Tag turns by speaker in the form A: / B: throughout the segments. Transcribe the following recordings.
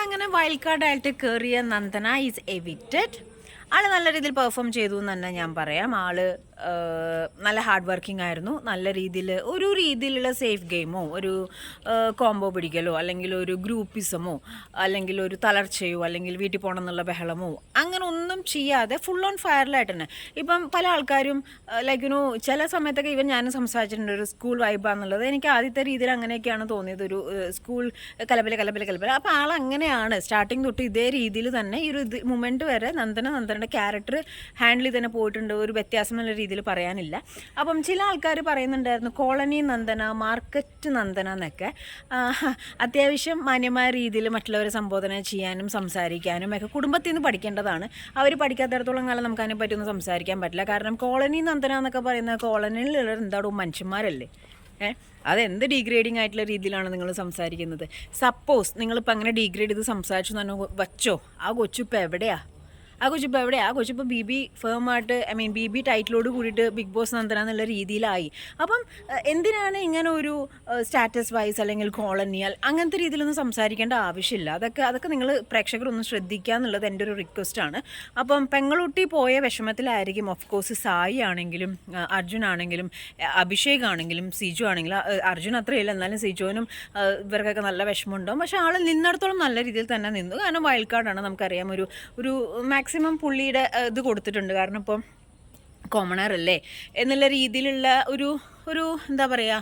A: അങ്ങനെ വൈൽഡ് കാർഡായിട്ട് കയറിയ Nandana is evicted. ആള് നല്ല രീതിയിൽ പെർഫോം ചെയ്തു എന്ന് തന്നെ ഞാൻ പറയാം. ആള് നല്ല ഹാർഡ് വർക്കിംഗ് ആയിരുന്നു. നല്ല രീതിയിൽ ഒരു രീതിയിലുള്ള സേഫ് ഗെയിമോ ഒരു കോംബോ പിടിക്കലോ അല്ലെങ്കിൽ ഒരു ഗ്രൂപ്പിസമോ അല്ലെങ്കിൽ ഒരു തളർച്ചയോ അല്ലെങ്കിൽ വീട്ടിൽ പോകണം എന്നുള്ള ബഹളമോ അങ്ങനെ ഒന്നും ചെയ്യാതെ ഫുൾ ഓൺ ഫയറിലായിട്ട് തന്നെ. ഇപ്പം പല ആൾക്കാരും ചില സമയത്തൊക്കെ ഇവൻ ഞാൻ സംസാരിച്ചിട്ടുണ്ട് ഒരു സ്കൂൾ വൈബാന്നുള്ളത്. എനിക്ക് ആദ്യത്തെ രീതിയിൽ അങ്ങനെയൊക്കെയാണ് തോന്നിയത്, ഒരു സ്കൂൾ കലബല. അപ്പോൾ ആളങ്ങനെയാണ് സ്റ്റാർട്ടിങ് തൊട്ട് ഇതേ രീതിയിൽ തന്നെ ഈ ഒരു മൊമെൻറ്റ് വരെ നന്ദനയുടെ ക്യാരക്ടർ ഹാൻഡിൽ തന്നെ പോയിട്ടുണ്ട്. ഒരു വ്യത്യാസം എന്നുള്ള രീതിയിൽ പറയാനില്ല. അപ്പം ചില ആൾക്കാർ പറയുന്നുണ്ടായിരുന്നു കോളനി നന്ദന, മാർക്കറ്റ് നന്ദന എന്നൊക്കെ. അത്യാവശ്യം മാന്യമായ രീതിയിൽ മറ്റുള്ളവരെ സംബോധന ചെയ്യാനും സംസാരിക്കാനും ഒക്കെ കുടുംബത്തിൽ നിന്ന് പഠിക്കേണ്ടതാണ്. അവർ പഠിക്കാത്തിടത്തോളം കാലം നമുക്ക് അതിനെ പറ്റിയൊന്നും സംസാരിക്കാൻ പറ്റില്ല. കാരണം കോളനി നന്ദന എന്നൊക്കെ പറയുന്ന കോളനിയിലുള്ള എന്താണോ മനുഷ്യന്മാരല്ലേ. അതെന്ത് ഡീഗ്രേഡിങ് ആയിട്ടുള്ള രീതിയിലാണ് നിങ്ങൾ സംസാരിക്കുന്നത്. സപ്പോസ് നിങ്ങളിപ്പോൾ അങ്ങനെ ഡീഗ്രേഡ് ചെയ്ത് സംസാരിച്ചു തന്നെ വച്ചോ, ആ കൊച്ചിപ്പോൾ എവിടെയാ? ആ കൊച്ചിപ്പോൾ ബി ഫേമായിട്ട് ബി ടൈറ്റിലോട് കൂടിയിട്ട് ബിഗ് ബോസ് നന്ദന എന്നുള്ള രീതിയിലായി. അപ്പം എന്തിനാണ് ഇങ്ങനെ ഒരു സ്റ്റാറ്റസ് വൈസ് അല്ലെങ്കിൽ കോളനിയൽ അങ്ങനത്തെ രീതിയിലൊന്നും സംസാരിക്കേണ്ട ആവശ്യമില്ല. അതൊക്കെ നിങ്ങൾ പ്രേക്ഷകരൊന്ന് ശ്രദ്ധിക്കുക എന്നുള്ളത് എൻ്റെ ഒരു റിക്വസ്റ്റാണ്. അപ്പം പെങ്ങളൂട്ടി പോയ വിഷമത്തിലായിരിക്കും ഓഫ് കോഴ്സ് സായി ആണെങ്കിലും അർജുൻ ആണെങ്കിലും അഭിഷേക് ആണെങ്കിലും സിജു ആണെങ്കിലും. അർജുൻ അത്രയില്ല, എന്നാലും സിജുവിനും ഇവർക്കൊക്കെ നല്ല വിഷമമുണ്ടാവും. പക്ഷേ ആൾ നിന്നിടത്തോളം നല്ല രീതിയിൽ തന്നെ നിന്നു. കാരണം വൈൽഡ് കാർഡാണ്, നമുക്കറിയാം. ഒരു മാക്സിമം പുള്ളിയുടെ ഇത് കൊടുത്തിട്ടുണ്ട്. കാരണം ഇപ്പം കോമണറല്ലേ എന്നുള്ള രീതിയിലുള്ള ഒരു എന്താ പറയുക,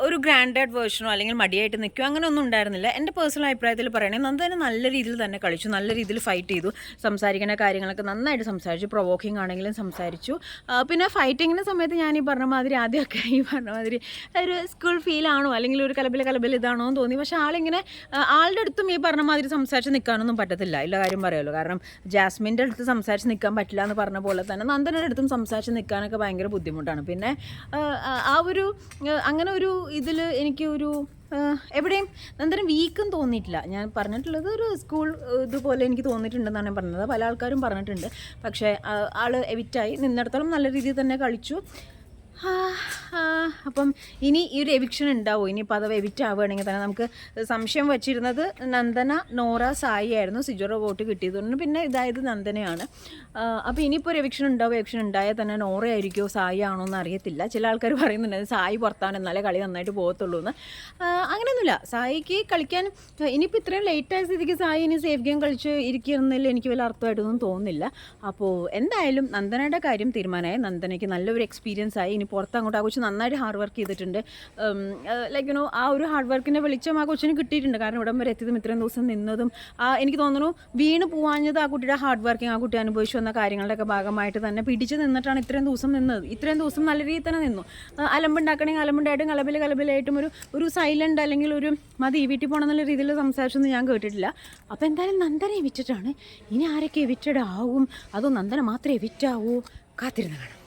A: ഒരു ഗ്രാൻഡഡ് വേർഷനോ അല്ലെങ്കിൽ മടിയായിട്ട് നിൽക്കുകയോ അങ്ങനെ ഒന്നും ഉണ്ടായിരുന്നില്ല. എൻ്റെ പേഴ്സണൽ അഭിപ്രായത്തിൽ പറയുകയാണെങ്കിൽ നന്ദന നല്ല രീതിയിൽ തന്നെ കളിച്ചു, നല്ല രീതിയിൽ ഫൈറ്റ് ചെയ്തു. സംസാരിക്കുന്ന കാര്യങ്ങളൊക്കെ നന്നായിട്ട് സംസാരിച്ചു, പ്രൊവോക്കിംഗ് ആണെങ്കിലും സംസാരിച്ചു. പിന്നെ ഫൈറ്റിങ്ങിൻ്റെ സമയത്ത് ഞാൻ ഈ പറഞ്ഞ മാതിരി ആദ്യമൊക്കെ ഈ പറഞ്ഞ മാതിരി ഒരു സ്കൂൾ ഫീലാണോ അല്ലെങ്കിൽ ഒരു കലബിൽ ഇതാണോ എന്ന് തോന്നി. പക്ഷേ ആളിങ്ങനെ ആളുടെ അടുത്തും ഈ പറഞ്ഞ മാതിരി സംസാരിച്ച് നിൽക്കാനൊന്നും പറ്റത്തില്ല, ഇല്ല കാര്യം പറയുമല്ലോ. കാരണം ജാസ്മിൻ്റെ അടുത്ത് സംസാരിച്ച് നിൽക്കാൻ പറ്റില്ല എന്ന് പറഞ്ഞ പോലെ തന്നെ നന്ദനയുടെ അടുത്തും സംസാരിച്ച് നിൽക്കാനൊക്കെ ഭയങ്കര ബുദ്ധിമുട്ടാണ്. പിന്നെ അങ്ങനെ ഒരു ഇതിൽ എനിക്ക് എവിടെയും നന്ദന വീക്കും തോന്നിയിട്ടില്ല. ഞാൻ പറഞ്ഞിട്ടുള്ളത് ഒരു സ്കൂൾ ഇതുപോലെ എനിക്ക് തോന്നിയിട്ടുണ്ടെന്നാണ് ഞാൻ പറഞ്ഞത്. പല ആൾക്കാരും പറഞ്ഞിട്ടുണ്ട്. പക്ഷേ ആൾ എവിക്റ്റായി നിന്നിടത്തോളം നല്ല രീതിയിൽ തന്നെ കളിച്ചു. അപ്പം ഇനി ഈ ഒരു എവിക്ഷൻ ഉണ്ടാവും. ഇനിയിപ്പോൾ അഥവാ എവിക്റ്റ് ആവുകയാണെങ്കിൽ തന്നെ നമുക്ക് സംശയം വച്ചിരുന്നത് നന്ദന, നോറ, സായി ആയിരുന്നു. സിജോയുടെ വോട്ട് കിട്ടിയതുകൊണ്ട് പിന്നെ ഇതായത് നന്ദനയാണ്. അപ്പോൾ ഇനിയിപ്പോൾ ഒരു എവിക്ഷൻ ഉണ്ടാവും. എവിക്ഷൻ ഉണ്ടായാൽ തന്നെ നോറ ആയിരിക്കുമോ സായി ആണോ എന്ന് അറിയത്തില്ല. ചില ആൾക്കാർ പറയുന്നുണ്ട് സായി പുറത്താണ് എന്നാലേ കളി നന്നായിട്ട് പോകത്തുള്ളൂ എന്ന്. അങ്ങനെയൊന്നുമില്ല. സായിക്ക് കളിക്കാൻ ഇനിയിപ്പോൾ ഇത്രയും ലേറ്റായ സ്ഥിതിക്ക് സായി ഇനി സേഫ് ഗെയിം കളിച്ച് ഇരിക്കുന്നതിൽ എനിക്ക് വലിയ അർത്ഥമായിട്ടൊന്നും തോന്നുന്നില്ല. അപ്പോൾ എന്തായാലും നന്ദനയുടെ കാര്യം തീരുമാനമായി. നന്ദനയ്ക്ക് നല്ലൊരു എക്സ്പീരിയൻസ് ആയി. ഇനി പുറത്ത് അങ്ങോട്ട് ആ കൊച്ചു നന്നായിട്ട് ഹാർഡ് വർക്ക് ചെയ്തിട്ടുണ്ട്. ആ ഒരു ഹാർഡ് വർക്കിൻ്റെ വെളിച്ചം ആ കൊച്ചിന് കിട്ടിയിട്ടുണ്ട്. കാരണം ഇവിടം വരെ എത്തിയതും ഇത്രയും ദിവസം നിന്നതും എനിക്ക് തോന്നുന്നു വീണ് പോവാഞ്ഞത് ആ കുട്ടിയുടെ ഹാർഡ് വർക്കിംഗ്, ആ കുട്ടി അനുഭവിച്ചു വന്ന കാര്യങ്ങളുടെയൊക്കെ ഭാഗമായിട്ട് തന്നെ പിടിച്ച് നിന്നിട്ടാണ് ഇത്രയും ദിവസം നിന്നത്. ഇത്രയും ദിവസം നല്ല രീതിയിൽ തന്നെ നിന്നു. അലമ്പുണ്ടാക്കണമെങ്കിൽ അലമ്പുണ്ടായിട്ടും കലബിലായിട്ടും ഒരു സൈലൻ്റ് അല്ലെങ്കിൽ ഒരു മതി വീട്ടിൽ പോകണം എന്നുള്ള രീതിയിൽ സംസാരിച്ചൊന്നും ഞാൻ കേട്ടിട്ടില്ല. അപ്പോൾ എന്തായാലും നന്ദന എവിക്റ്റഡാണ്. ഇനി ആരൊക്കെ എവിക്റ്റഡ് ആവും, അതോ നന്ദന മാത്രമേ എവിക്റ്റ് ആവൂ, കാത്തിരുന്ന് കാണാം.